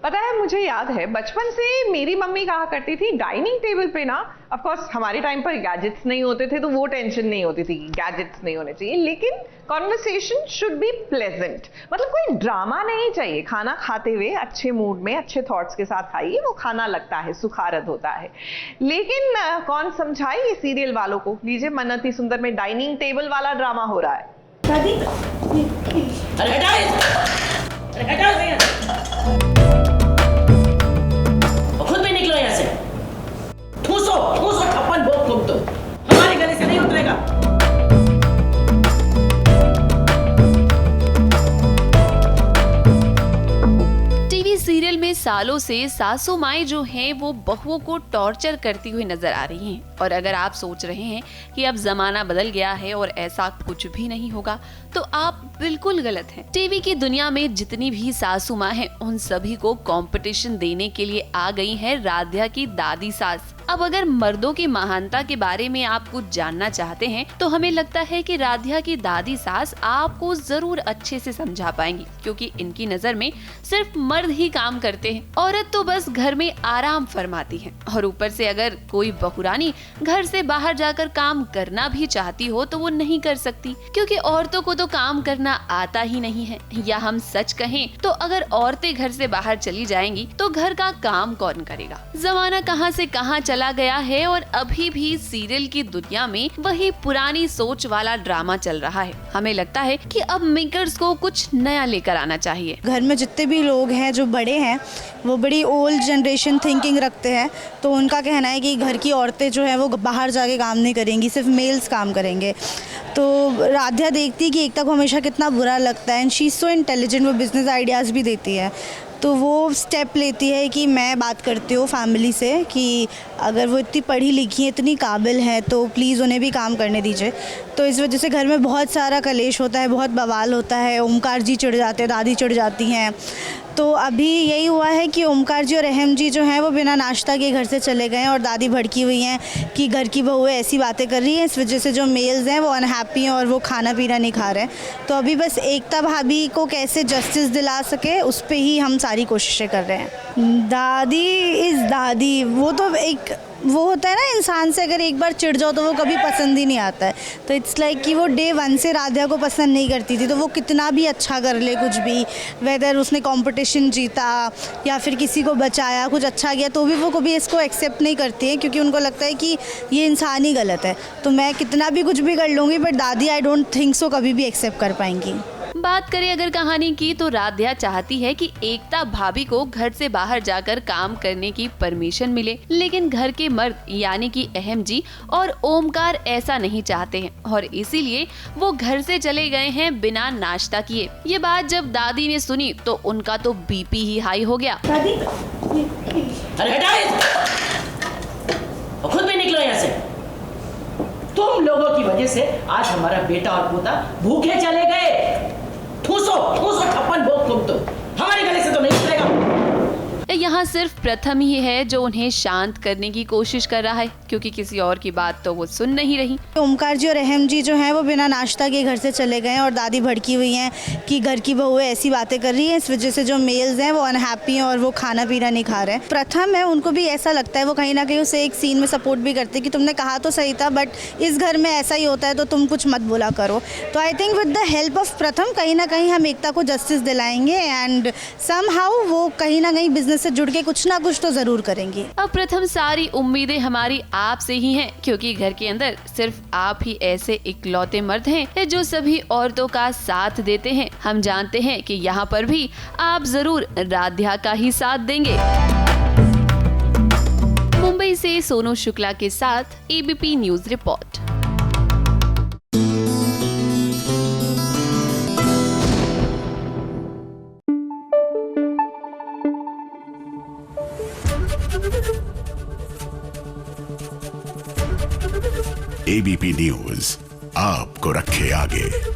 पता है, मुझे याद है बचपन से मेरी मम्मी कहा करती थी डाइनिंग टेबल पे ना, ऑफ कोर्स हमारे टाइम पर गैजेट्स नहीं होते थे तो वो टेंशन नहीं होती थी कि गैजेट्स नहीं होने चाहिए, लेकिन कॉन्वर्सेशन शुड बी प्लेजेंट। मतलब कोई ड्रामा नहीं चाहिए। खाना खाते हुए अच्छे मूड में अच्छे थॉट्स के साथ खाइए, वो खाना लगता है सुखारद होता है। लेकिन कौन समझाए ये सीरियल वालों को। लीजिए, मन्नत ही सुंदर में डाइनिंग टेबल वाला ड्रामा हो रहा है। दादी, अरे हटाओ खुद भी निकलो यहाँ से। ठूसो थप्पड़ भोग तुम तो हमारे गले से नहीं उतरेगा। टीवी सीरियल में सालों से सासू माएं जो हैं वो बहुओं को टॉर्चर करती हुई नजर आ रही हैं। और अगर आप सोच रहे हैं कि अब जमाना बदल गया है और ऐसा कुछ भी नहीं होगा, तो आप बिल्कुल गलत हैं। टीवी की दुनिया में जितनी भी सासू माँ हैं, उन सभी को कंपटीशन देने के लिए आ गई है राध्या की दादी सास। अब अगर मर्दों की महानता के बारे में आप कुछ जानना चाहते हैं, तो हमें लगता है कि राध्या की दादी सास आपको जरूर अच्छे से समझा पाएंगी, क्योंकि इनकी नजर में सिर्फ मर्द ही काम करते हैं, औरत तो बस घर में आराम फरमाती है। और ऊपर से अगर कोई बहुरानी घर से बाहर जाकर काम करना भी चाहती हो तो वो नहीं कर सकती, क्योंकि औरतों को तो काम करना आता ही नहीं है। या हम सच कहें तो अगर औरतें घर से बाहर चली जाएंगी तो घर का काम कौन करेगा। जमाना कहां से कहां चला गया है और अभी भी सीरियल की दुनिया में वही पुरानी सोच वाला ड्रामा चल रहा है। हमें लगता है कि अब मेकर्स को कुछ नया लेकर आना चाहिए। घर में जितने भी लोग हैं जो बड़े हैं वो बड़ी ओल्ड जनरेशन थिंकिंग रखते हैं, तो उनका कहना है कि घर की औरतें जो है वो बाहर जाके काम नहीं करेंगी, सिर्फ मेल्स काम करेंगे। तो राध्या देखती है कि एकता को हमेशा कितना बुरा लगता है, and she is so intelligent, वो बिजनेस आइडियाज़ भी देती है। तो वो स्टेप लेती है कि मैं बात करती हूँ फैमिली से कि अगर वो इतनी पढ़ी लिखी है, इतनी काबिल है, तो प्लीज़ उन्हें भी काम करने दीजिए। तो इस वजह से घर में बहुत सारा कलेश होता है, बहुत बवाल होता है। ओमकार जी चिढ़ जाते हैं, दादी चिढ़ जाती हैं। तो अभी यही हुआ है कि ओमकार जी और अहम जी जो हैं वो बिना नाश्ता के घर से चले गए हैं, और दादी भड़की हुई हैं कि घर की बहू ऐसी बातें कर रही हैं, इस वजह से जो मेल्स हैं वो अनहैप्पी हैं और वो खाना पीना नहीं खा रहे हैं। तो अभी बस एकता भाभी को कैसे जस्टिस दिला सके उस पर ही हम सारी कोशिशें कर रहे हैं। दादी इज़ दादी, वो तो एक वो होता है ना, इंसान से अगर एक बार चिढ़ जाओ तो वो कभी पसंद ही नहीं आता है। तो इट्स लाइक कि वो डे वन से राध्या को पसंद नहीं करती थी, तो वो कितना भी अच्छा कर ले कुछ भी, वेदर उसने कंपटीशन जीता या फिर किसी को बचाया, कुछ अच्छा किया, तो भी वो कभी इसको एक्सेप्ट नहीं करती है, क्योंकि उनको लगता है कि ये इंसान ही गलत है। तो मैं कितना भी कुछ भी कर लूँगी, बट दादी आई डोंट थिंक सो कभी भी एक्सेप्ट कर पाएंगी। बात करें अगर कहानी की, तो राध्या चाहती है कि एकता भाभी को घर से बाहर जाकर काम करने की परमिशन मिले, लेकिन घर के मर्द यानी कि अहम जी और ओमकार ऐसा नहीं चाहते हैं, और इसीलिए वो घर से चले गए हैं बिना नाश्ता किए। ये बात जब दादी ने सुनी तो उनका तो बीपी ही हाई हो गया। दादी, अरे हटाओ खुद भी निकलो यहाँ से। तुम लोगों की वजह से आज हमारा बेटा और पोता भूखे चले गए। ठूसो थप्पड़ भोग तुम तो हमारे गले से तो नहीं उतरेगा। यहाँ सिर्फ प्रथम ही है जो उन्हें शांत करने की कोशिश कर रहा है, क्योंकि किसी और की बात तो वो सुन नहीं रही। ओमकार जी और अहम जी जो हैं वो बिना नाश्ता के घर से चले गए हैं, और दादी भड़की हुई हैं कि घर की बहू ऐसी बातें कर रही हैं, इस वजह से जो मेल्स हैं वो अनहैप्पी हैं और वो खाना पीना नहीं खा रहे हैं। प्रथम है, उनको भी ऐसा लगता है, वो कहीं ना कहीं उसे एक सीन में सपोर्ट भी करते हैं कि तुमने कहा तो सही था, बट इस घर में ऐसा ही होता है तो तुम कुछ मत बोला करो। तो I think with the help of प्रथम कहीं ना कहीं हम एकता को जस्टिस दिलाएंगे, एंड समहाउ वो कहीं ना कहीं बिजनेस से जुड़ के कुछ ना कुछ तो जरूर करेंगी। अब प्रथम सारी उम्मीदें हमारी आप से ही हैं, क्योंकि घर के अंदर सिर्फ आप ही ऐसे इकलौते मर्द हैं जो सभी औरतों का साथ देते हैं। हम जानते हैं कि यहाँ पर भी आप जरूर राध्या का ही साथ देंगे। मुंबई से सोनू शुक्ला के साथ ABP news report. ABP news आपको रखे आगे।